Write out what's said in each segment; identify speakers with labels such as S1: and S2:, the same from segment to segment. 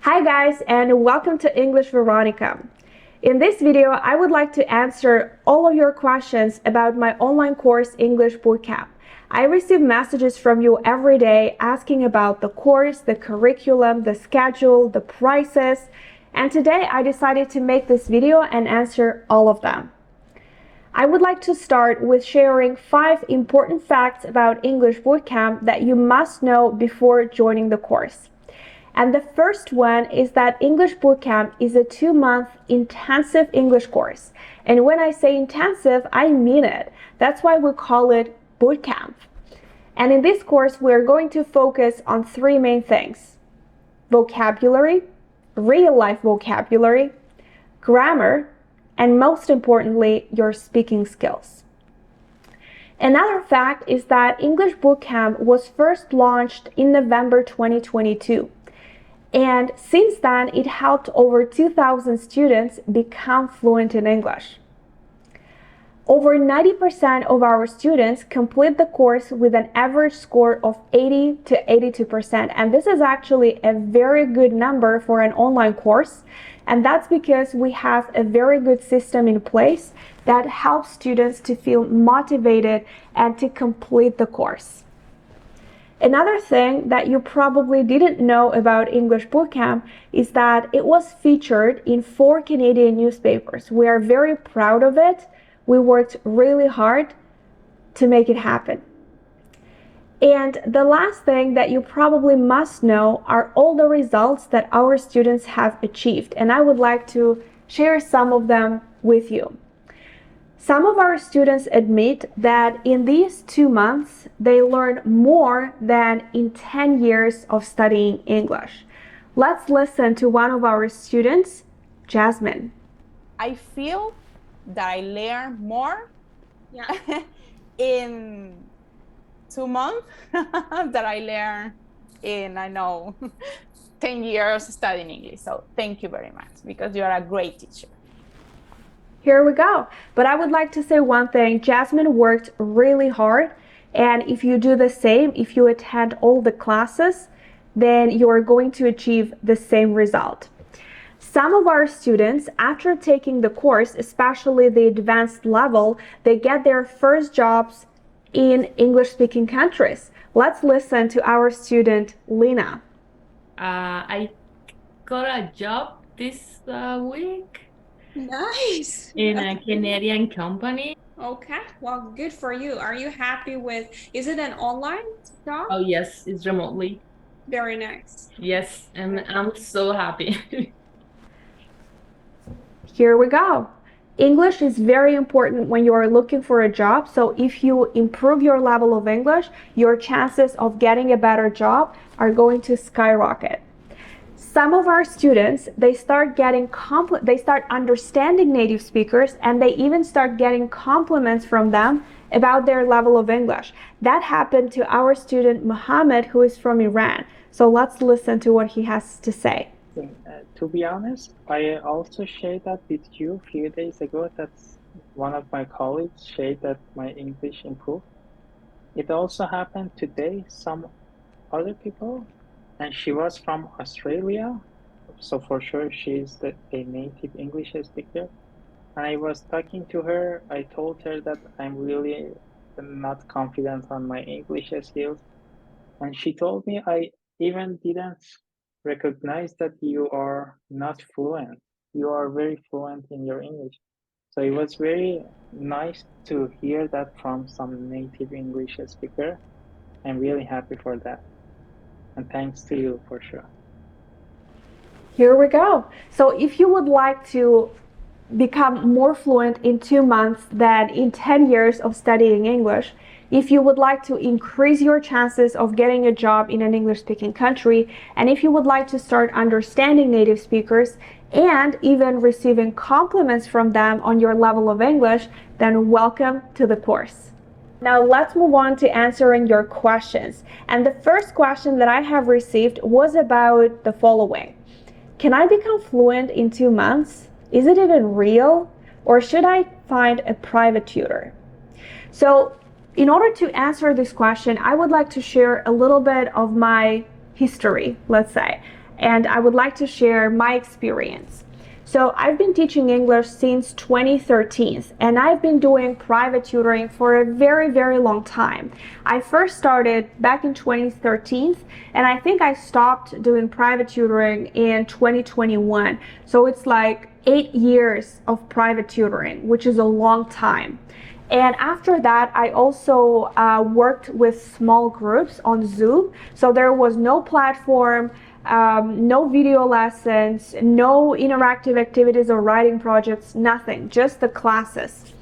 S1: Hi guys, and welcome to English Veronica. In this video, I would like to answer all of your questions about my online course English Bootcamp. I receive messages from you every day asking about the course, the curriculum, the schedule, the prices, and today I decided to make this video and answer all of them. I would like to start with sharing 5 important facts about English Bootcamp that you must know before joining the course. And the first one is that English Bootcamp is a 2-month intensive English course. And when I say intensive, I mean it. That's why we call it Bootcamp. And in this course, we're going to focus on 3 main things: vocabulary, real-life vocabulary, grammar, and most importantly, your speaking skills. Another fact is that English Bootcamp was first launched in November 2022. And since then, it helped over 2,000 students become fluent in English. Over 90% of our students complete the course with an average score of 80 to 82%. And this is actually a very good number for an online course. And that's because we have a very good system in place that helps students to feel motivated and to complete the course. Another thing that you probably didn't know about English Bootcamp is that it was featured in 4 Canadian newspapers. We are very proud of it. We worked really hard to make it happen. And the last thing that you probably must know are all the results that our students have achieved. And I would like to share some of them with you. Some of our students admit that in these 2 months, they learn more than in 10 years of studying English. Let's listen to one of our students, Jasmine.
S2: I feel that I learn more in 2 months that I learn in, 10 years studying English. So thank you very much because you are a great teacher.
S1: Here we go. But I would like to say one thing. Jasmine worked really hard, and if you do the same, if you attend all the classes, then you are going to achieve the same result. Some of our students, after taking the course, especially the advanced level, they get their first jobs in English-speaking countries. Let's listen to our student, Lina.
S3: I got a job this week.
S4: Nice.
S3: In a Canadian company.
S4: Okay, well, good for you. Are you happy with, is it an online job?
S3: Oh yes, it's remotely.
S4: Very nice.
S3: Yes, and I'm so happy.
S1: Here we go. English is very important when you are looking for a job. So if you improve your level of English, your chances of getting a better job are going to skyrocket. Some of our students, they start understanding native speakers, and they even start getting compliments from them about their level of English. That happened to our student Mohammed, who is from Iran. So let's listen to what he has to say.
S5: To be honest, I also shared that with you a few days ago that one of my colleagues shared that my English improved. It also happened today, some other people, and she was from Australia, so for sure she's a native English speaker. And I was talking to her, I told her that I'm really not confident on my English skills. And she told me, I even didn't recognize that you are not fluent. You are very fluent in your English. So it was very nice to hear that from some native English speaker. I'm really happy for that. And thanks to you for sure.
S1: Here we go. So if you would like to become more fluent in 2 months than in 10 years of studying English, if you would like to increase your chances of getting a job in an English-speaking country, and if you would like to start understanding native speakers and even receiving compliments from them on your level of English, then welcome to the course. Now let's move on to answering your questions. And the first question that I have received was about the following. Can I become fluent in 2 months? Is it even real? Or should I find a private tutor? So in order to answer this question, I would like to share a little bit of my history, let's say. and I would like to share my experience. So I've been teaching English since 2013, and I've been doing private tutoring for a very, very long time. I first started back in 2013, and I think I stopped doing private tutoring in 2021. So it's like 8 years of private tutoring, which is a long time. And after that, I also worked with small groups on Zoom. So there was no platform, no video lessons, no interactive activities or writing projects, nothing, just the classes.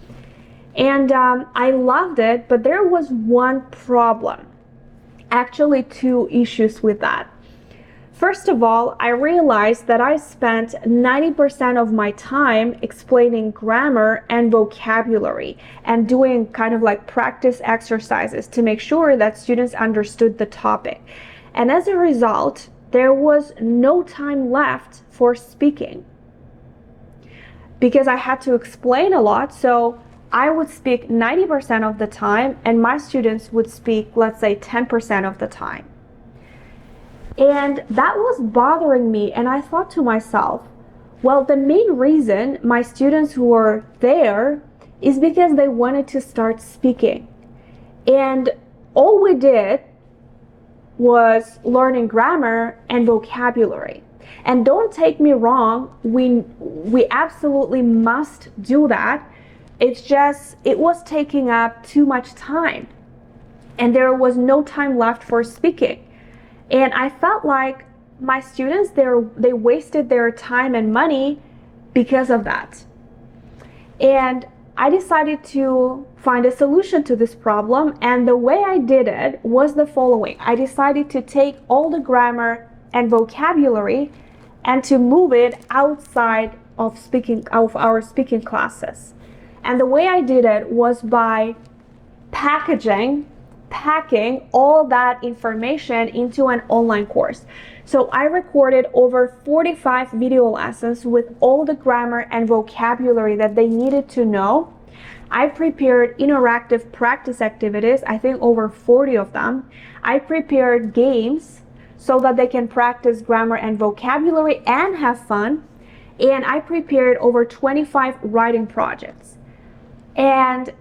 S1: And I loved it, but there was one problem, actually two issues with that. First of all, I realized that I spent 90% of my time explaining grammar and vocabulary and doing kind of like practice exercises to make sure that students understood the topic. And as a result, there was no time left for speaking because I had to explain a lot. So I would speak 90% of the time and my students would speak, let's say, 10% of the time. And that was bothering me, and I thought to myself, well, the main reason my students who were there is because they wanted to start speaking. And all we did was learning grammar and vocabulary. And don't take me wrong, we absolutely must do that. It's just, it was taking up too much time, and there was no time left for speaking. And I felt like my students, they wasted their time and money because of that. And I decided to find a solution to this problem, and the way I did it was the following. I decided to take all the grammar and vocabulary and to move it outside of our speaking classes. And the way I did it was by packing all that information into an online course. So I recorded over 45 video lessons with all the grammar and vocabulary that they needed to know. I prepared interactive practice activities, I think over 40 of them. I prepared games so that they can practice grammar and vocabulary and have fun. And I prepared over 25 writing projects. And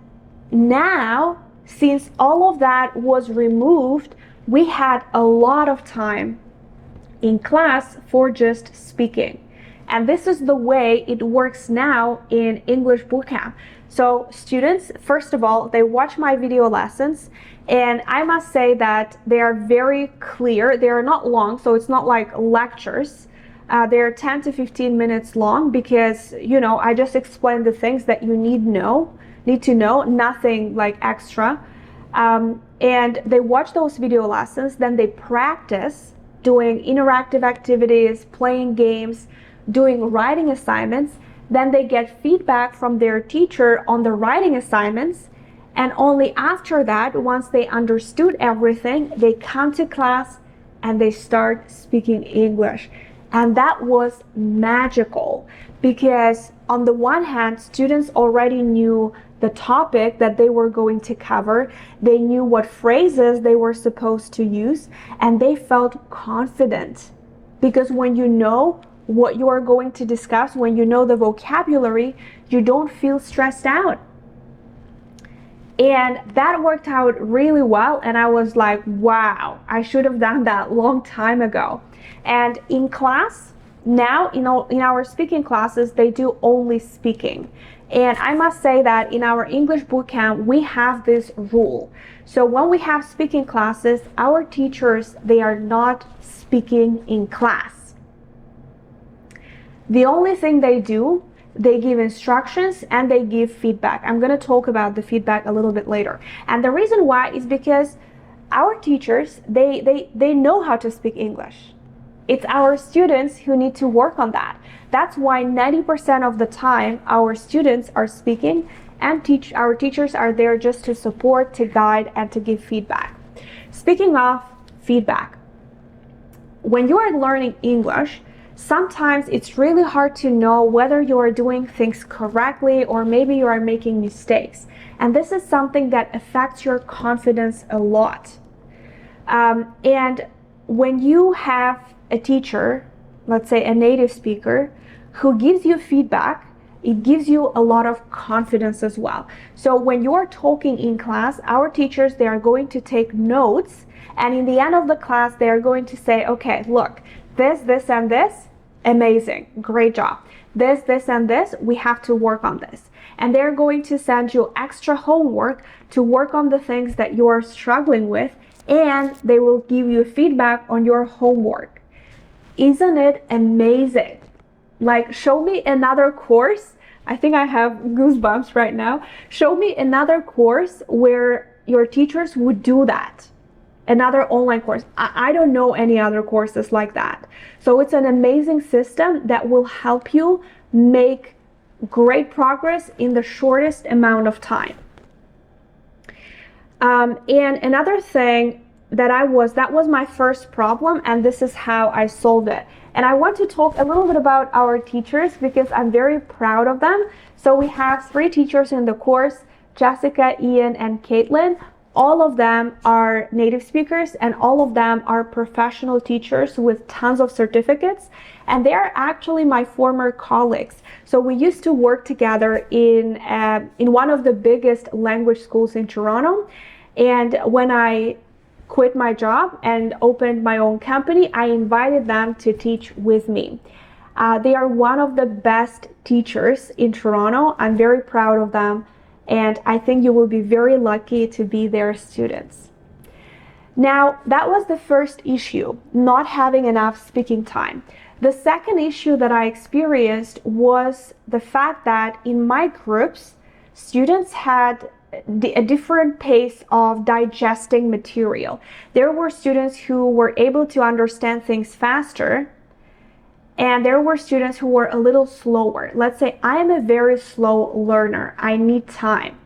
S1: now, since all of that was removed, we had a lot of time in class for just speaking. And this is the way it works now in English Bootcamp. So students, first of all, they watch my video lessons, and I must say that they are very clear. They are not long, so it's not like lectures. They're 10 to 15 minutes long because, I just explain the things that you need to know, nothing like extra. And they watch those video lessons, then they practice doing interactive activities, playing games, doing writing assignments. Then they get feedback from their teacher on the writing assignments. And only after that, once they understood everything, they come to class and they start speaking English. And that was magical because on the one hand, students already knew the topic that they were going to cover. They knew what phrases they were supposed to use, and they felt confident because when you know what you are going to discuss, when you know the vocabulary, you don't feel stressed out. And that worked out really well, and I was like, wow, I should have done that long time ago. And in class now, in our speaking classes, they do only speaking. And I must say that in our English Bootcamp, we have this rule. So when we have speaking classes, our teachers, they are not speaking in class. The only thing they do, they give instructions and they give feedback. I'm going to talk about the feedback a little bit later. And the reason why is because our teachers, they know how to speak English. It's our students who need to work on that. That's why 90% of the time our students are speaking and our teachers are there just to support, to guide, and to give feedback. Speaking of feedback, when you are learning English, sometimes it's really hard to know whether you are doing things correctly or maybe you are making mistakes. And this is something that affects your confidence a lot. And when you have a teacher, let's say a native speaker, who gives you feedback, it gives you a lot of confidence as well. So when you're talking in class, our teachers, they are going to take notes, and in the end of the class, they are going to say, okay, look, this, and this, amazing, great job. This, and this, we have to work on this. And they're going to send you extra homework to work on the things that you're struggling with, and they will give you feedback on your homework. Isn't it amazing? Like, show me another course. I think I have goosebumps right now. Show me another course where your teachers would do that. Another online course. I don't know any other courses like that. So it's an amazing system that will help you make great progress in the shortest amount of time. And another thing that was my first problem, and this is how I solved it. And I want to talk a little bit about our teachers because I'm very proud of them. So we have 3 teachers in the course, Jessica, Ian, and Caitlin. All of them are native speakers, and all of them are professional teachers with tons of certificates. And they are actually my former colleagues. So we used to work together in one of the biggest language schools in Toronto. And when I quit my job and opened my own company, I invited them to teach with me. They are one of the best teachers in Toronto. I'm very proud of them, and I think you will be very lucky to be their students. Now, that was the first issue, not having enough speaking time. The second issue that I experienced was the fact that in my groups, students had a different pace of digesting material. There were students who were able to understand things faster, and there were students who were a little slower. Let's say I am a very slow learner. I need time.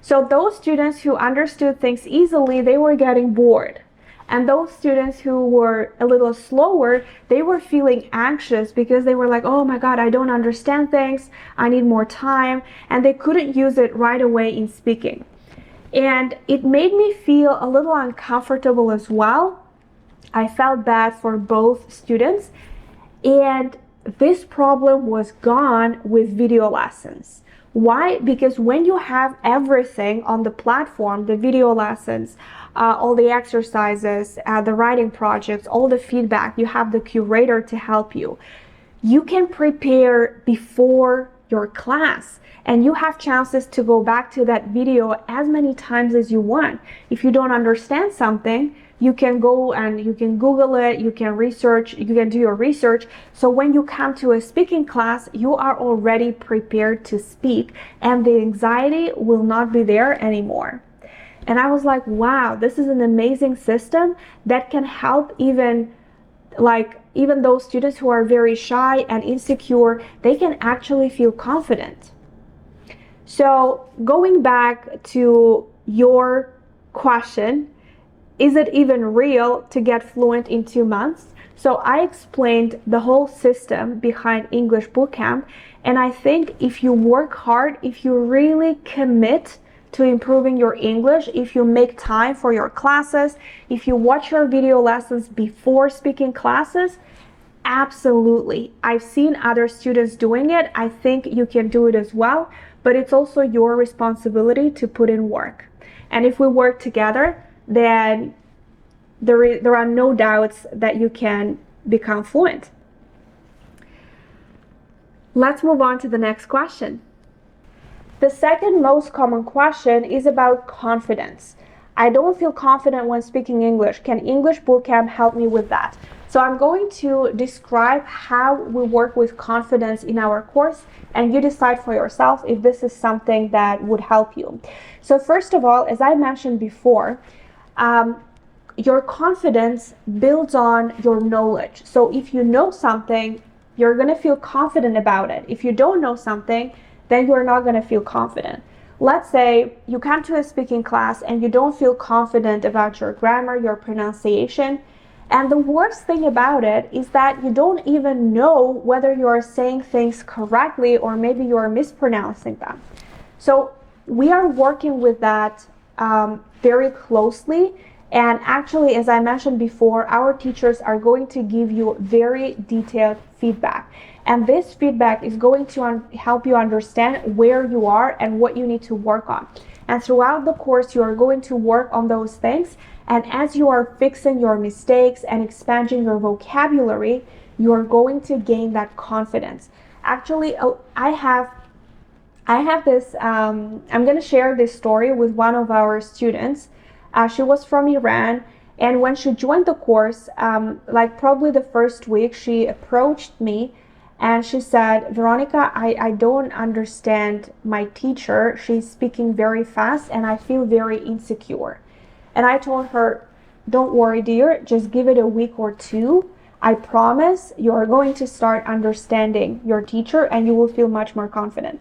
S1: So those students who understood things easily, they were getting bored. And those students who were a little slower, they were feeling anxious because they were like, oh my God, I don't understand things. I need more time. And they couldn't use it right away in speaking. And it made me feel a little uncomfortable as well. I felt bad for both students. And this problem was gone with video lessons. Why? Because when you have everything on the platform, the video lessons, all the exercises, the writing projects, all the feedback, you have the curator to help you. You can prepare before your class, and you have chances to go back to that video as many times as you want. If you don't understand something, you can go and you can Google it, you can research, you can do your research. So when you come to a speaking class, you are already prepared to speak, and the anxiety will not be there anymore. And I was like, wow, this is an amazing system that can help even those students who are very shy and insecure, they can actually feel confident. So going back to your question, is it even real to get fluent in 2 months? So I explained the whole system behind English Bootcamp, and I think if you work hard, if you really commit to improving your English, if you make time for your classes, if you watch your video lessons before speaking classes, absolutely. I've seen other students doing it. I think you can do it as well, but it's also your responsibility to put in work. And if we work together, then there are no doubts that you can become fluent. Let's move on to the next question. The second most common question is about confidence. I don't feel confident when speaking English. Can English Bootcamp help me with that? So I'm going to describe how we work with confidence in our course, and you decide for yourself if this is something that would help you. So first of all, as I mentioned before, your confidence builds on your knowledge. So if you know something, you're going to feel confident about it. If you don't know something, then you're not going to feel confident. Let's say you come to a speaking class and you don't feel confident about your grammar, your pronunciation. And the worst thing about it is that you don't even know whether you're saying things correctly or maybe you're mispronouncing them. So we are working with that very closely, And actually, as I mentioned before, our teachers are going to give you very detailed feedback. And this feedback is going to help you understand where you are and what you need to work on. And throughout the course, you are going to work on those things. And as you are fixing your mistakes and expanding your vocabulary, you are going to gain that confidence. Actually, I have this, I'm going to share this story with one of our students. She was from Iran. And when she joined the course, like probably the first week, she approached me and she said, Veronica, I don't understand my teacher. She's speaking very fast and I feel very insecure. And I told her, don't worry, dear, just give it a week or two. I promise you're going to start understanding your teacher and you will feel much more confident.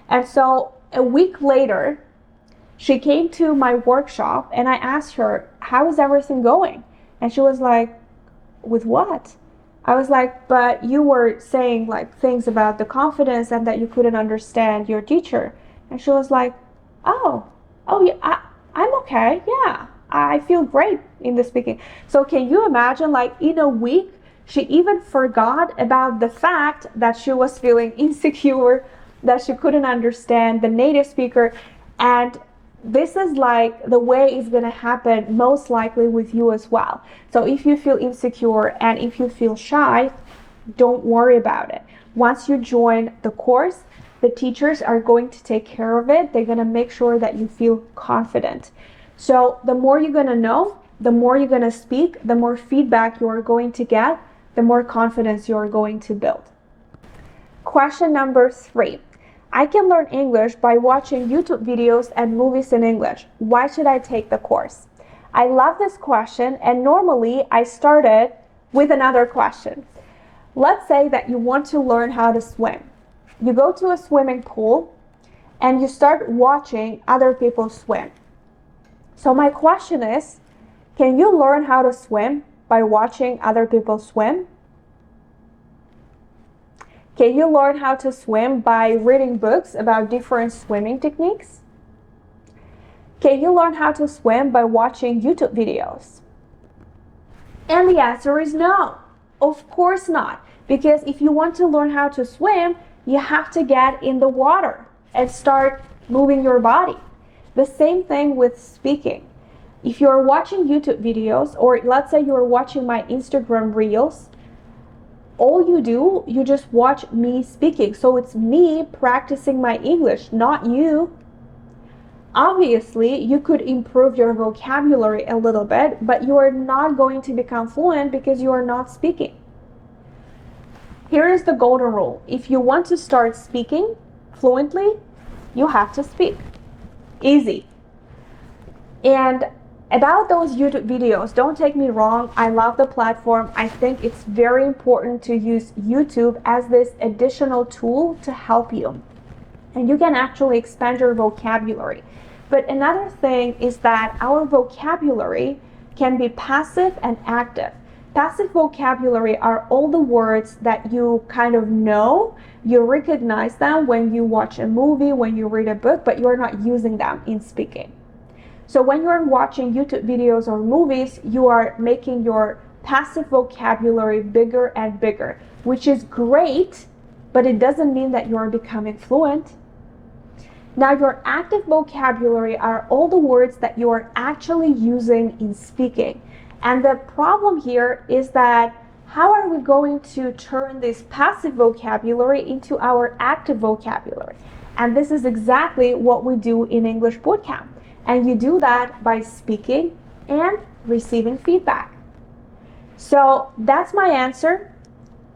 S1: And so a week later, she came to my workshop and I asked her, how is everything going? And she was like, with what? I was like, but you were saying like things about the confidence and that you couldn't understand your teacher. And she was like, oh yeah, I'm okay. Yeah, I feel great in the speaking. So can you imagine, like in a week, she even forgot about the fact that she was feeling insecure, that she couldn't understand the native speaker. And this is like the way it's going to happen most likely with you as well. So if you feel insecure and if you feel shy, don't worry about it. Once you join the course, the teachers are going to take care of it. They're going to make sure that you feel confident. So the more you're going to know, the more you're going to speak, the more feedback you are going to get, the more confidence you are going to build. Question number 3. I can learn English by watching YouTube videos and movies in English. Why should I take the course? I love this question, and normally I started with another question. Let's say that you want to learn how to swim. You go to a swimming pool and you start watching other people swim. So my question is, can you learn how to swim by watching other people swim? Can you learn how to swim by reading books about different swimming techniques? Can you learn how to swim by watching YouTube videos? And the answer is no. Of course not. Because if you want to learn how to swim, you have to get in the water and start moving your body. The same thing with speaking. If you're watching YouTube videos, or let's say you're watching my Instagram reels, all you do, you just watch me speaking. So it's me practicing my English, not you. Obviously, you could improve your vocabulary a little bit, but you are not going to become fluent because you are not speaking. Here is the golden rule. If you want to start speaking fluently, you have to speak. Easy. And about those YouTube videos, don't take me wrong, I love the platform. I think it's very important to use YouTube as this additional tool to help you. And you can actually expand your vocabulary. But another thing is that our vocabulary can be passive and active. Passive vocabulary are all the words that you kind of know, you recognize them when you watch a movie, when you read a book, but you're not using them in speaking. So when you're watching YouTube videos or movies, you are making your passive vocabulary bigger and bigger, which is great, but it doesn't mean that you're becoming fluent. Now, your active vocabulary are all the words that you are actually using in speaking. And the problem here is that how are we going to turn this passive vocabulary into our active vocabulary? And this is exactly what we do in English Bootcamp. And you do that by speaking and receiving feedback. So that's my answer.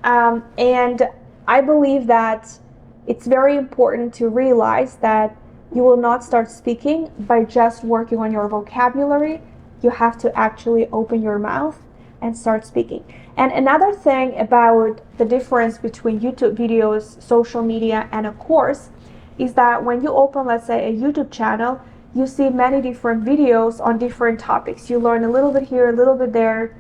S1: And I believe that it's very important to realize that you will not start speaking by just working on your vocabulary. You have to actually open your mouth and start speaking. And another thing about the difference between YouTube videos, social media, and a course is that when you open, let's say, a YouTube channel, you see many different videos on different topics. You learn a little bit here, a little bit there,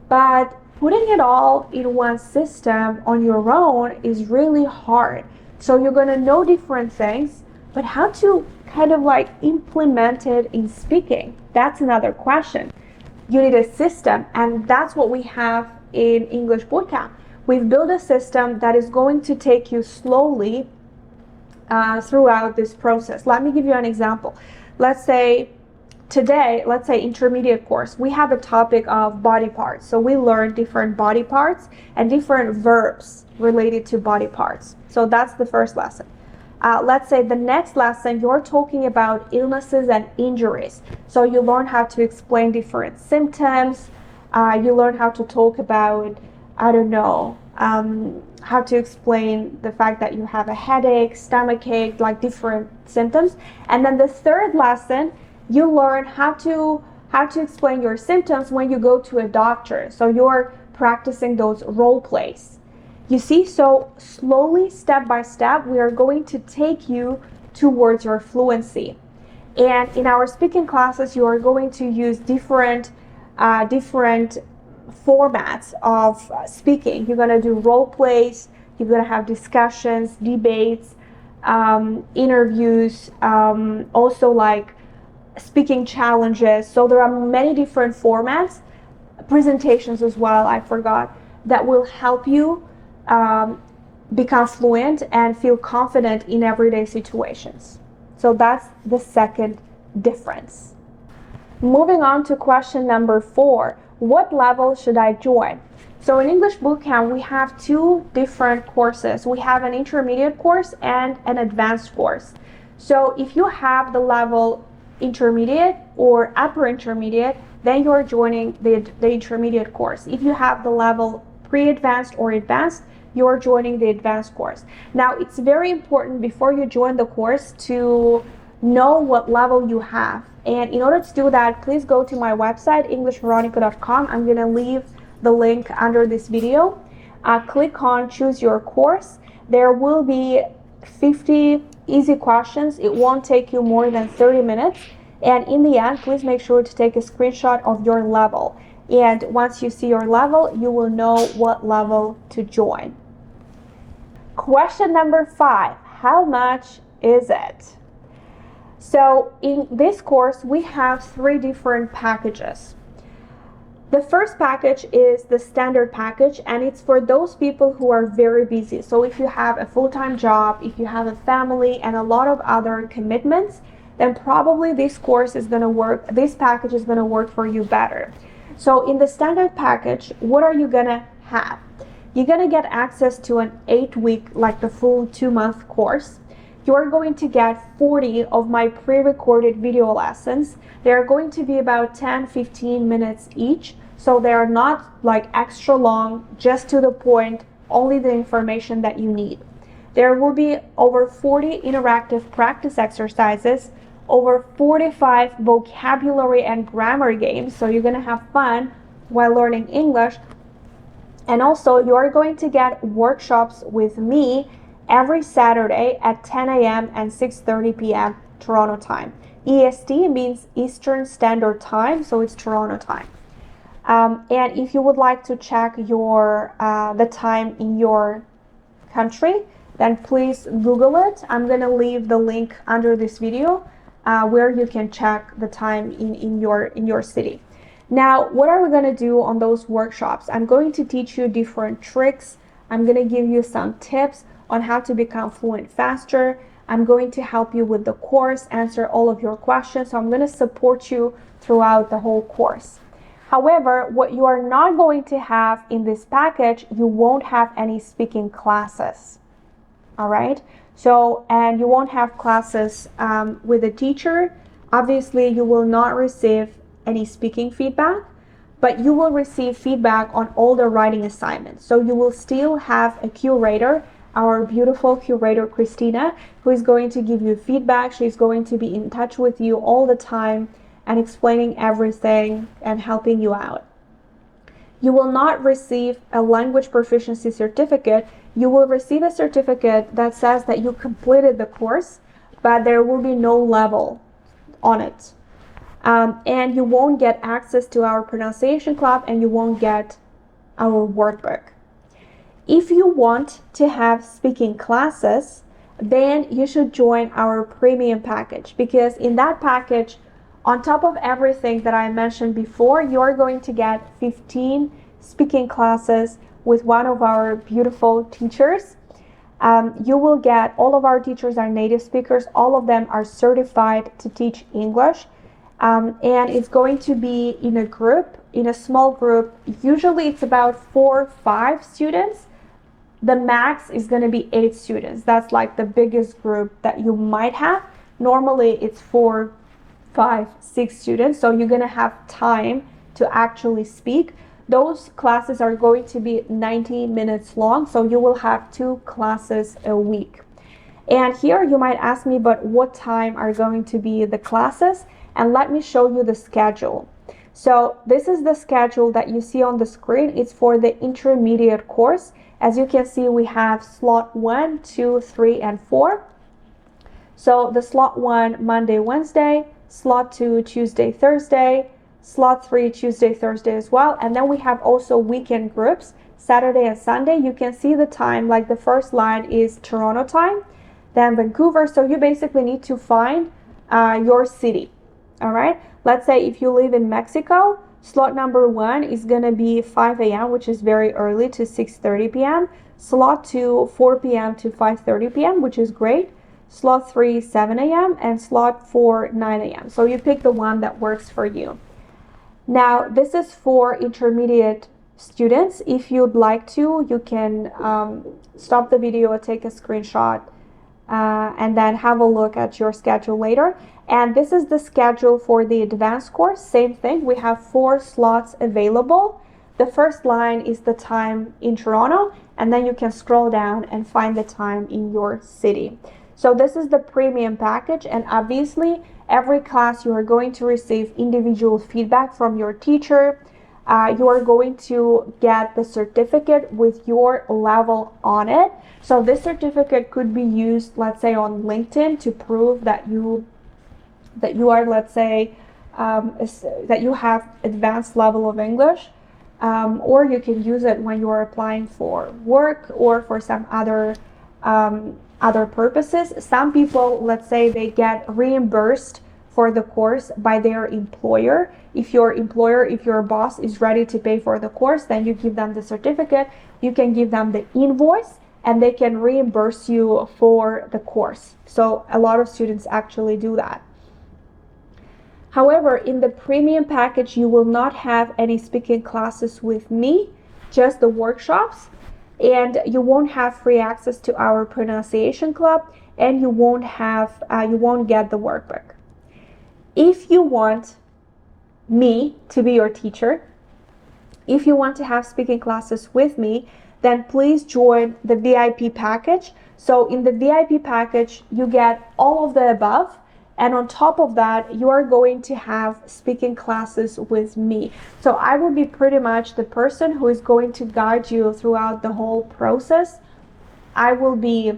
S1: But putting it all in one system on your own is really hard. So you're going to know different things, but how to kind of like implemented in speaking? That's another question. You need a system, and that's what we have in English Bootcamp. We've built a system that is going to take you slowly throughout this process. Let me give you an example. Let's say today, let's say intermediate course, we have a topic of body parts. So we learn different body parts and different verbs related to body parts. So that's the first lesson. Let's say the next lesson, you're talking about illnesses and injuries. So you learn how to explain different symptoms. You learn how to talk about, I don't know, how to explain the fact that you have a headache, stomachache, like different symptoms. And then the third lesson, you learn how to explain your symptoms when you go to a doctor. So you're practicing those role plays. You see, so slowly, step by step, we are going to take you towards your fluency. And in our speaking classes, you are going to use different formats of speaking. You're going to do role plays, you're going to have discussions, debates, interviews, also like speaking challenges. So there are many different formats, presentations as well, I forgot, that will help you become fluent and feel confident in everyday situations. So that's the second difference. Moving on to question number 4. What level should I join? So in English Bootcamp, we have 2 different courses. We have an intermediate course and an advanced course. So if you have the level intermediate or upper intermediate, then you're joining the intermediate course. If you have the level pre-advanced or advanced, you're joining the advanced course. Now, it's very important before you join the course to know what level you have. And in order to do that, please go to my website, englishveronica.com. I'm going to leave the link under this video. Click on choose your course. There will be 50 easy questions. It won't take you more than 30 minutes. And in the end, please make sure to take a screenshot of your level. And once you see your level, you will know what level to join. Question number 5, how much is it? So in this course, we have 3 different packages. The first package is the standard package, and it's for those people who are very busy. So if you have a full-time job, if you have a family and a lot of other commitments, then probably this course is going to work, this package is going to work for you better. So in the standard package, what are you going to have? You're going to get access to an 8-week, like the full 2-month course. You're going to get 40 of my pre-recorded video lessons. They're going to be about 10-15 minutes each. So they're not like extra long, just to the point, only the information that you need. There will be over 40 interactive practice exercises, over 45 vocabulary and grammar games. So you're going to have fun while learning English. And also you're going to get workshops with me every Saturday at 10 a.m. and 6:30 p.m. Toronto time. EST means Eastern Standard Time, so it's Toronto time. And if you would like to check your the time in your country, then please Google it. I'm going to leave the link under this video where you can check the time in your city. Now, what are we going to do on those workshops? I'm going to teach you different tricks. I'm going to give you some tips on how to become fluent faster. I'm going to help you with the course, answer all of your questions. So I'm going to support you throughout the whole course. However, what you are not going to have in this package, you won't have any speaking classes. All right? So, and you won't have classes with a teacher. Obviously, you will not receive any speaking feedback, but you will receive feedback on all the writing assignments. So you will still have a curator, our beautiful curator Christina, who is going to give you feedback. She's going to be in touch with you all the time and explaining everything and helping you out. You will not receive a language proficiency certificate. You will receive a certificate that says that you completed the course, but there will be no level on it. And you won't get access to our pronunciation club, and you won't get our workbook. If you want to have speaking classes, then you should join our premium package, because in that package, on top of everything that I mentioned before, you're going to get 15 speaking classes with one of our beautiful teachers. You will get, all of our teachers are native speakers, all of them are certified to teach English, and it's going to be in a group, in a small group. Usually it's about 4 or 5 students. The max is going to be 8 students. That's like the biggest group that you might have. Normally it's 4, 5, 6 students, so you're going to have time to actually speak. Those classes are going to be 90 minutes long, so you will have 2 classes a week. And here you might ask me, but what time are going to be the classes? And let me show you the schedule. So this is the schedule that you see on the screen. It's for the intermediate course. As you can see, we have slot 1, 2, 3, and 4. So the slot 1, Monday, Wednesday, slot 2, Tuesday, Thursday, slot 3, Tuesday, Thursday as well. And then we have also weekend groups, Saturday and Sunday. You can see the time, like the first line is Toronto time, then Vancouver. So you basically need to find your city. All right. Let's say if you live in Mexico, slot number 1 is going to be 5 a.m., which is very early, to 6:30 p.m. Slot 2, 4 p.m. to 5:30 p.m., which is great. Slot 3, 7 a.m. and slot 4, 9 a.m. So you pick the one that works for you. Now, this is for intermediate students. If you'd like to, you can stop the video, take a screenshot, and then have a look at your schedule later. And this is the schedule for the advanced course. Same thing, we have 4 slots available. The first line is the time in Toronto, and then you can scroll down and find the time in your city. So this is the premium package, and obviously every class you are going to receive individual feedback from your teacher. You are going to get the certificate with your level on it. So this certificate could be used, let's say, on LinkedIn to prove that you are, let's say, that you have advanced level of English, or you can use it when you are applying for work or for some other purposes. Some people, let's say, they get reimbursed for the course by their employer. If your boss is ready to pay for the course, then you give them the certificate. You can give them the invoice, and they can reimburse you for the course. So a lot of students actually do that. However, in the premium package, you will not have any speaking classes with me, just the workshops, and you won't have free access to our pronunciation club, and you won't get the workbook. If you want me to be your teacher, if you want to have speaking classes with me, then please join the VIP package. So in the VIP package, you get all of the above. And on top of that, you are going to have speaking classes with me. So I will be pretty much the person who is going to guide you throughout the whole process. I will be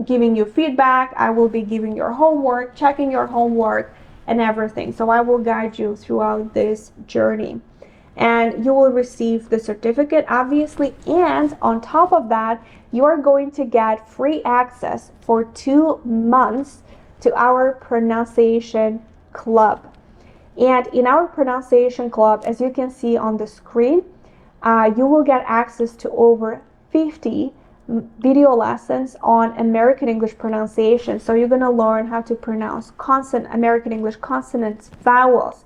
S1: giving you feedback. I will be giving your homework, checking your homework, and everything. So I will guide you throughout this journey. And you will receive the certificate, obviously. And on top of that, you are going to get free access for 2 months to our pronunciation club. And in our pronunciation club, as you can see on the screen, you will get access to over 50 video lessons on American English pronunciation. So you're going to learn how to pronounce American English consonants, vowels.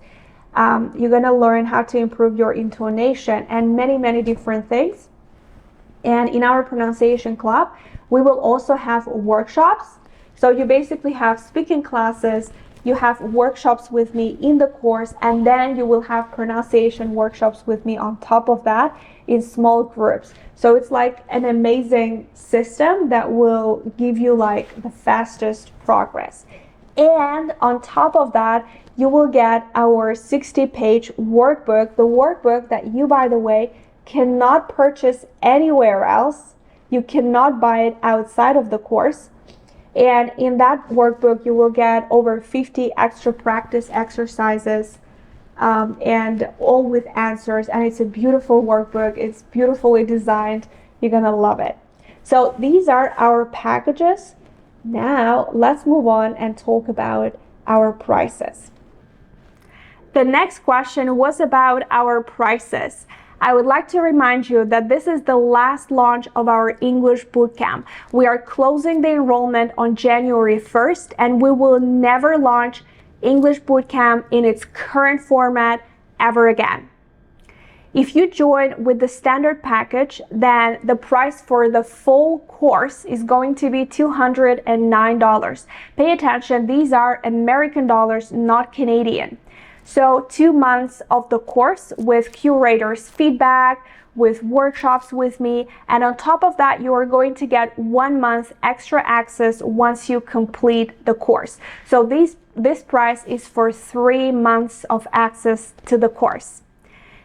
S1: You're going to learn how to improve your intonation and many, many different things. And in our pronunciation club, we will also have workshops. So you basically have speaking classes, you have workshops with me in the course, and then you will have pronunciation workshops with me on top of that in small groups. So it's like an amazing system that will give you like the fastest progress. And on top of that, you will get our 60-page workbook, the workbook that you, by the way, cannot purchase anywhere else. You cannot buy it outside of the course. And in that workbook, you will get over 50 extra practice exercises, and all with answers. And it's a beautiful workbook. It's beautifully designed. You're going to love it. So these are our packages. Now let's move on and talk about our prices. The next question was about our prices. I would like to remind you that this is the last launch of our English Bootcamp. We are closing the enrollment on January 1st, and we will never launch English Bootcamp in its current format ever again. If you join with the standard package, then the price for the full course is going to be $209. Pay attention, these are American dollars, not Canadian. So 2 months of the course with curators' feedback, with workshops with me, and on top of that, you are going to get 1 month extra access once you complete the course. So this price is for 3 months of access to the course.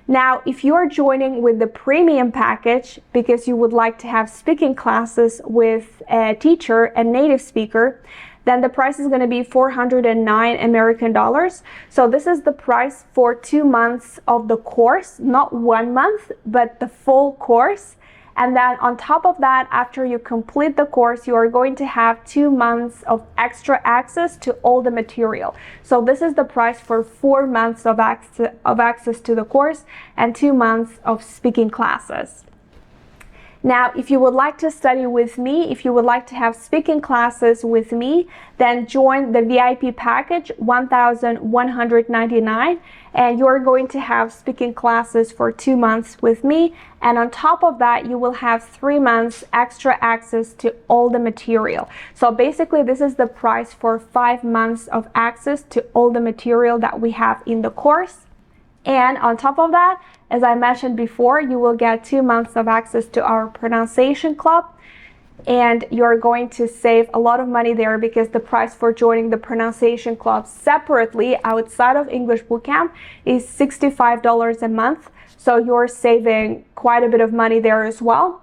S1: Now, if you are joining with the premium package because you would like to have speaking classes with a teacher, a native speaker, then the price is going to be 409 American dollars. So this is the price for 2 months of the course, not 1 month, but the full course. And then on top of that, after you complete the course, you are going to have 2 months of extra access to all the material. So this is the price for 4 months of access to the course and 2 months of speaking classes. Now, if you would like to study with me, if you would like to have speaking classes with me, then join the VIP package, $1,199, and you're going to have speaking classes for 2 months with me. And on top of that, you will have 3 months extra access to all the material. So basically, this is the price for 5 months of access to all the material that we have in the course. And on top of that, as I mentioned before, you will get 2 months of access to our pronunciation club, and you're going to save a lot of money there because the price for joining the pronunciation club separately outside of English Bootcamp is $65 a month. So you're saving quite a bit of money there as well.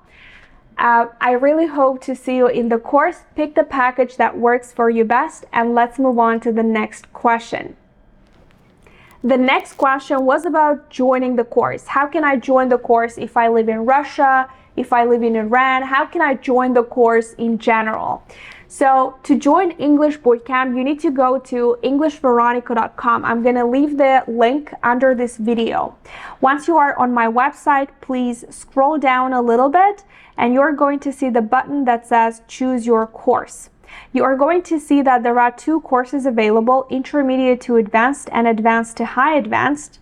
S1: I really hope to see you in the course. Pick the package that works for you best, and let's move on to the next question. The next question was about joining the course. How can I join the course if I live in Russia, if I live in Iran? How can I join the course in general? So to join English Bootcamp, you need to go to englishveronica.com. I'm going to leave the link under this video. Once you are on my website, please scroll down a little bit and you're going to see the button that says choose your course. You are going to see that there are 2 courses available, intermediate to advanced and advanced to high advanced.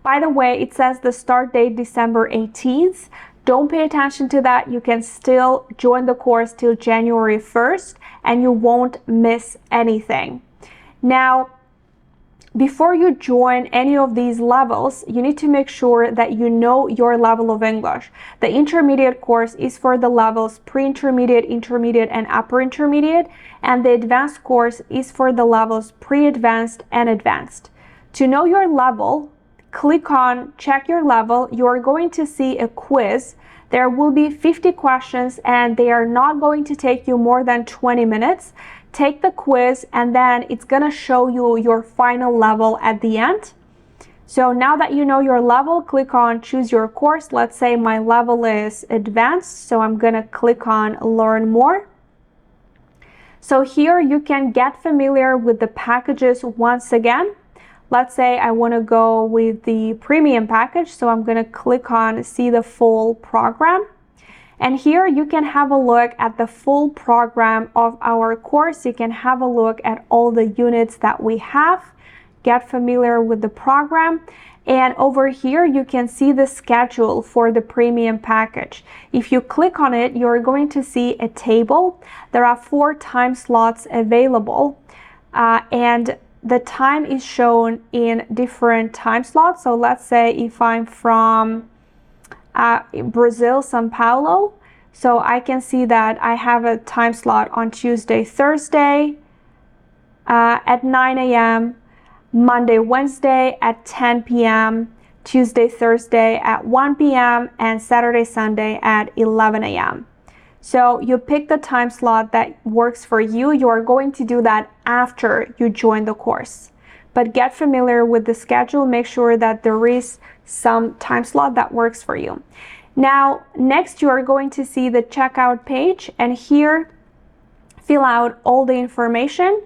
S1: By the way, it says the start date December 18th. Don't pay attention to that. You can still join the course till January 1st and you won't miss anything. Now, before you join any of these levels, you need to make sure that you know your level of English. The intermediate course is for the levels pre-intermediate, intermediate, and upper intermediate, and the advanced course is for the levels pre-advanced and advanced. To know your level, click on check your level. You are going to see a quiz. There will be 50 questions and they are not going to take you more than 20 minutes. Take the quiz and then it's going to show you your final level at the end. So now that you know your level, click on choose your course. Let's say my level is advanced, so I'm going to click on learn more. So here you can get familiar with the packages once again. Let's say I want to go with the premium package, so I'm going to click on see the full program. And here you can have a look at the full program of our course. You can have a look at all the units that we have, get familiar with the program. And over here, you can see the schedule for the premium package. If you click on it, you're going to see a table. There are 4 time slots available, and the time is shown in different time slots. So let's say if I'm from Brazil, São Paulo, so I can see that I have a time slot on Tuesday, Thursday at 9 a.m., Monday, Wednesday at 10 p.m., Tuesday, Thursday at 1 p.m., and Saturday, Sunday at 11 a.m. So you pick the time slot that works for you. You are going to do that after you join the course. But get familiar with the schedule. Make sure that there is some time slot that works for you. Now, next you are going to see the checkout page, and here fill out all the information,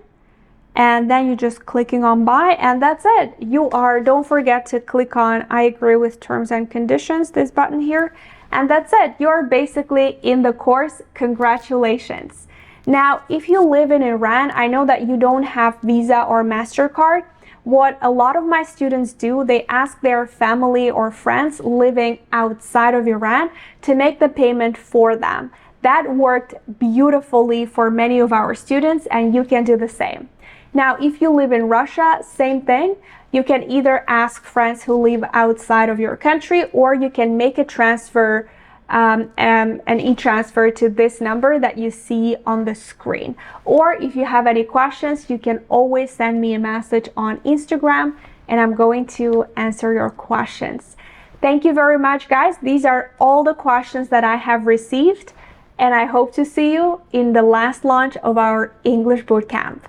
S1: and then you're just clicking on buy, and that's it. Don't forget to click on I agree with terms and conditions, this button here, and that's it. You're basically in the course. Congratulations. Now, if you live in Iran, I know that you don't have Visa or MasterCard. What a lot of my students do, they ask their family or friends living outside of Iran to make the payment for them. That worked beautifully for many of our students, and you can do the same. Now, if you live in Russia, same thing. You can either ask friends who live outside of your country, or you can make a transfer, an e-transfer to this number that you see on the screen. Or if you have any questions, you can always send me a message on Instagram, and I'm going to answer your questions. Thank you very much, guys. These are all the questions that I have received, and I hope to see you in the last launch of our English Bootcamp.